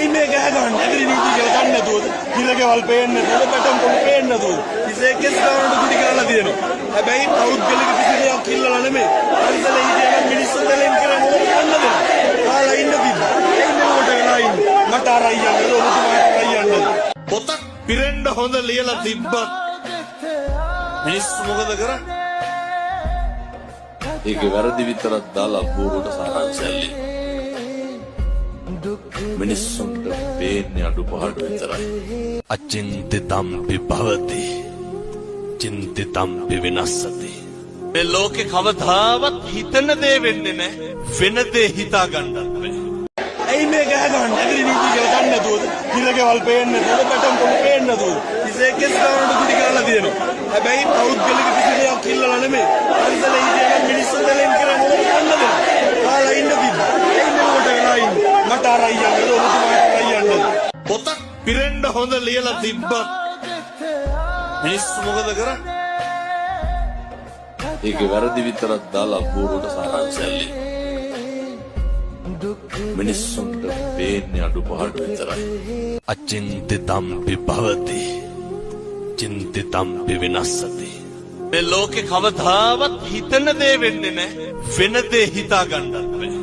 ඇයි මේ ගහ ගන්න? ඇගරි නීති කියලා ගන්න නැතුවද? හිරකවල් පේන්නේ නැතුවද? බටම් පොල් පේන්නේ නැතුවද? ඉසේකස් ගානට කුටි කරලා තියෙනවා. හැබැයි පෞද්ගලික කිසි දෙයක් කිල්ලලා නෙමෙයි. පරිසරයේ ඉඳන් මිනිස්සු දෙලෙන් කරන්නේ යන්න දෙනවා. කාලා ඉන්න තිබ්බා. ඇයි මෙලොවට වෙලා ඉන්නේ? මට අරයි යන්නද? ඔබතුමාට අරයි යන්නද? පොතක් පිරෙන්න හොඳ ලියලා තිබ්බත් මිනිස්සු මොකද කරන්නේ? ඒකේ වැරදි විතරක් දාලා බෝරුවට සාරාංශයල්ලි. මිනිස්සුන්ට පේන්නේ අඩුපාඩු විතරයි. අචින්තිතම්පි භවති චින්තිතම්පි විනස්සති. මේ ලෝකේ කවදාවත් හිතන දේ වෙන්නේ නැහැ. වෙන දේ හිතා ගන්නත් බැහැ. ඇයි මේ ගහ ගන්න? ඇගරි නීති කියලා ගන්න නැතුවද? හිරකවල් පේන්නේ නැතුවද? බටම් පොල් පේන්නේ නැතුවද? ඉසේකස් ගානට කුටි කරලා තියෙනවා. හැබැයි පෞද්ගලික කිසි දෙයක් කිල්ලලා නෙමෙයි. පරිසරයේ ඉඳන් මිනිස්සු දෙලෙන් කරන්නේ යන්න දෙනවා. කාලා ඉන්න තිබ්බා. ඇයි මෙලොවට වෙලා ඉන්නේ? මට අරයි යන්නද? ඔබතුමාට අරයි යන්නද? පොතක් පිරෙන්න හොඳ ලියලා තිබ්බත් මිනිස්සු මොකද කරන්නේ? ඒකේ වැරදි විතරක් දාලා බෝරුවට සාරාංශයල්ලි. මිනිස්සුන්ට පේන්නේ අඩුපාඩු විතරයි. අචින්තිතම්පි භවති චින්තිතම්පි විනස්සති. මේ ලෝකේ කවදාවත් හිතන දේ වෙන්නේ නැහැ. වෙන දේ හිතා ගන්නත් බැහැ.